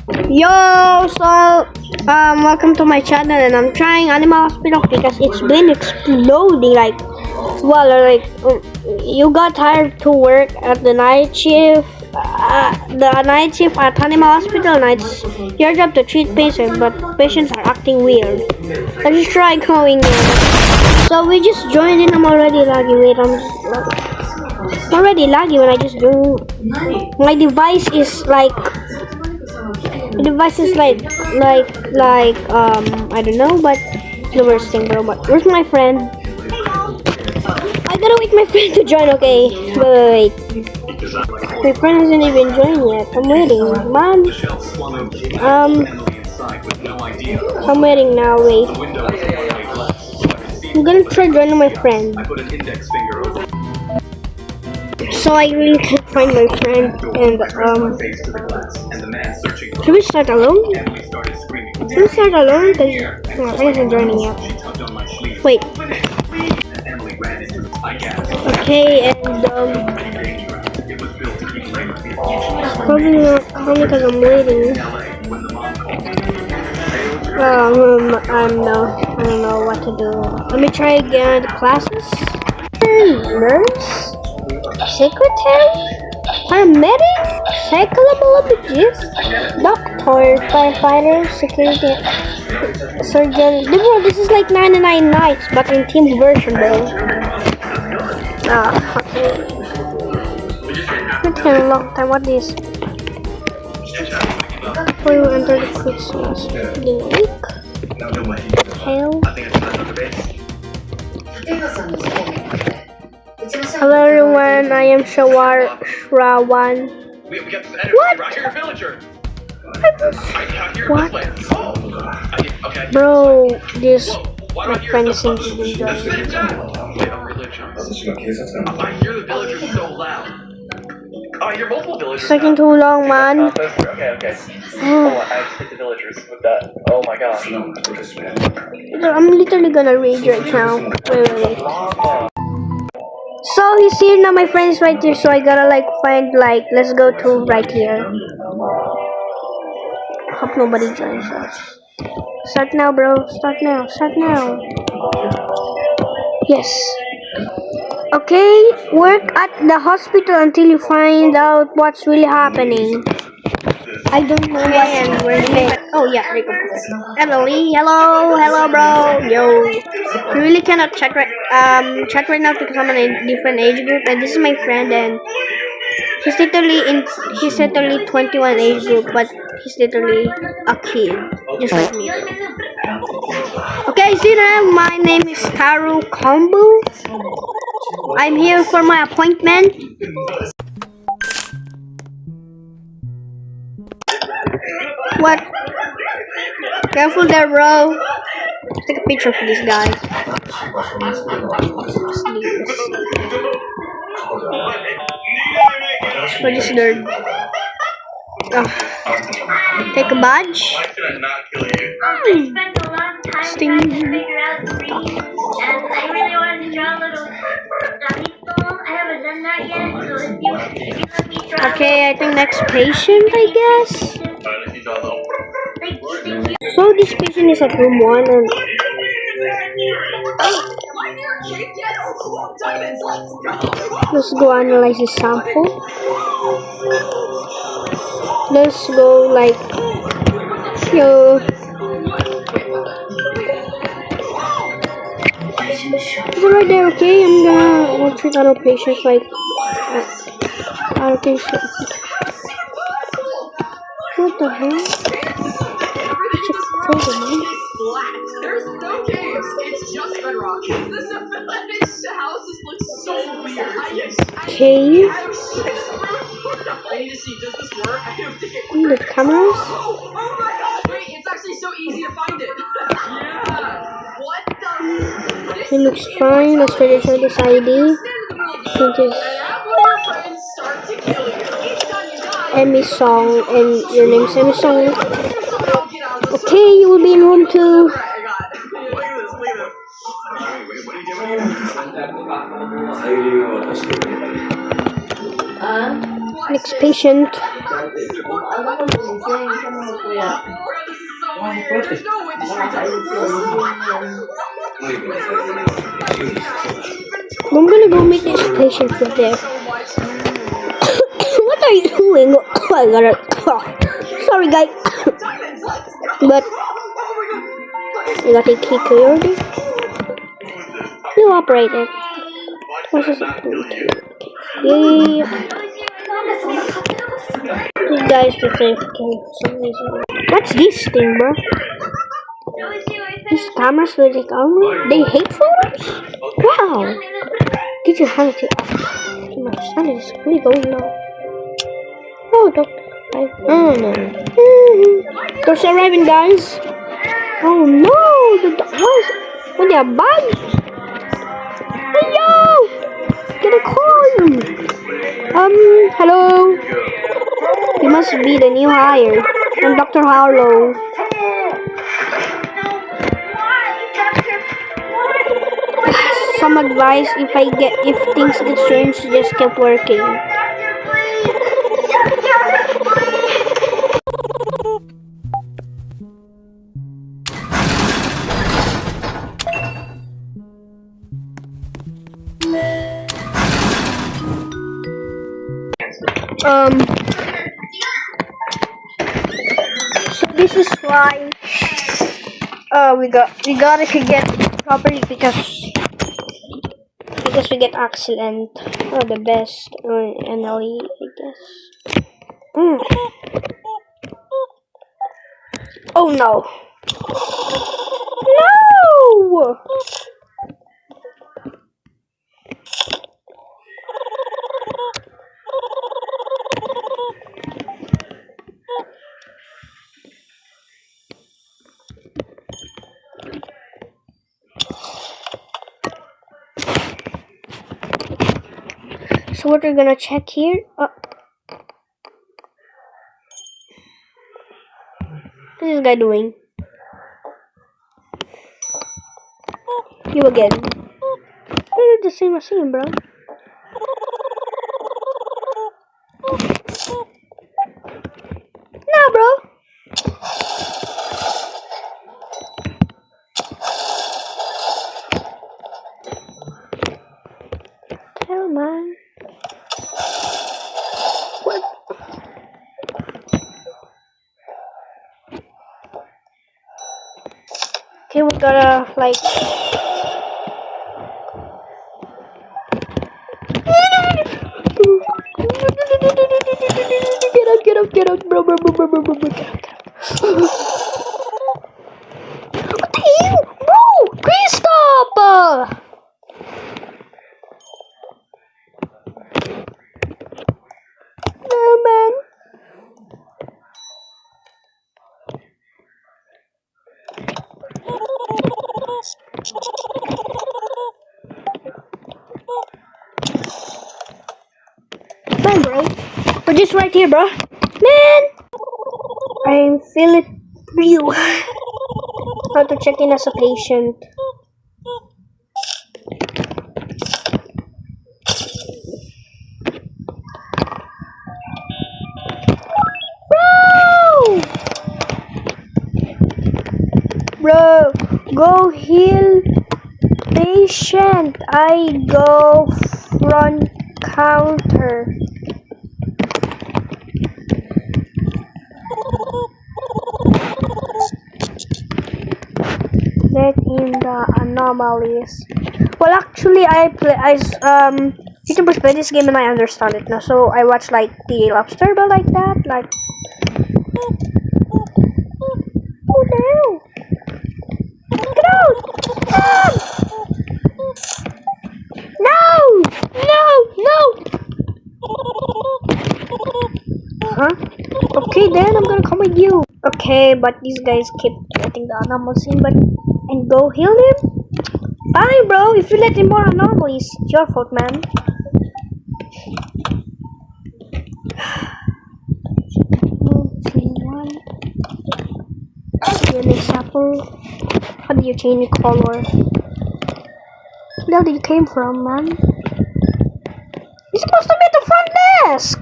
Yo, so welcome to my channel, and I'm trying Animal Hospital because it's been exploding. You got tired to work at the night shift. The night shift at Animal Hospital, and it's your job to treat patients, but patients are acting weird. Let's just try going in. So we just joined in. I'm already laggy. Wait, I'm already laggy when I just joined. My device is like. The device is like I don't know, but it's the worst thing, bro. But where's my friend? I gotta wait my friend to join. Okay, wait. My friend hasn't even joined yet. I'm waiting, man. I'm waiting now. Wait. I'm gonna try joining my friend. So I really can't find my friend, and should we start alone? Should we start alone? Because my friend isn't joining yet. Wait. Okay, and it's probably not coming because I'm waiting. I don't know what to do. Let me try again. The classes. Nurse. Secretary, paramedic, psychologist, doctor, firefighter, security, surgeon. Bro, this is like 99 nights, but in team version, bro. Okay. It's been a long time. What is? Before you enter the Christmas week, hell. Hello everyone, I am Shrawan. What? What? Bro, this my friend seems to be enjoying. I hear the villagers so loud. Oh, I hear multiple villagers. It's taking too long, man. Okay. Oh, I just hit the villagers with that. Oh my gosh. I'm literally gonna read right now. Wait. So he's here now, my friend's right here, so I gotta find let's go to right here. Hope nobody joins us. Start now, bro. Start now. Yes. Okay, work at the hospital until you find out what's really happening. I don't know what and where they. Oh yeah, Emily. Hello, bro. Yo, you really cannot chat right now because I'm in a different age group, and this is my friend, and he's literally 21 age group, but he's literally a kid, just like me. Okay, see now, my name is Taru Kombu. I'm here for my appointment. What? Careful there, bro. Let's take a picture for this guy. For this nerd. Take a badge. Sting. Okay, I think next patient, I guess. So this patient is at room 1 and let's go analyze his sample. Let's go yo. Is it right there? Okay, I'm gonna treat other patients other patients. What the hell? There's no games. It's just Bedrock. This village houses look so weird. Okay. I need to see. Does this work? I have to get The cameras. Oh my god! Wait, it's actually so easy to find it. Yeah. What the? It looks fine. Let's try to show this ID. Emmy Song, and your name is Emmy Song. Okay, you will be in room 2. Next patient. this is so weird. There's no way the streets are I'm gonna go make this patient for there. so much. What are you doing? Oh, I got it. Sorry, guys. Diamonds, let's go. But you got a key already. You operate it. What's this? Okay. This guy's the same for some reason. What's this thing, bro? These cameras with like armor? They hate photos? Wow! Get your hand to my son is really going now. Oh, doctor. Oh no. Doors arriving, guys. Oh no! What they are bugs? Hey yo! Get a call! Hello? You must be the new hire. I'm Dr. Harlow. Some advice if things get strange, just keep working. So this is why we gotta get properly because we get excellent or the best NLE, I guess. Oh no! No! So what we're gonna check here? What's this guy doing? You again. They're the same machine, bro. Nah, bro. Hell, man. What? Okay, we gotta like. Get up, bro, get up. What the hell, bro? Please stop! No, man. Man, bro. We're just right here, bro. Man! I feel it for you. How to check in as a patient. Bro, go heal patient. I go front counter. Let in the anomalies. Well, actually, YouTubers play this game and I understand it now. So I watch like the lobster, but like that, like. Oh no! Get out! Ah! No! Huh? Okay, then I'm gonna come with you. Okay, but these guys keep letting the anomalies in, and go heal him? Fine, bro. If you let in more anomalies, it's your fault, man. Apple. How do you change the color? Where did you came from, man? You're supposed to be at the front desk.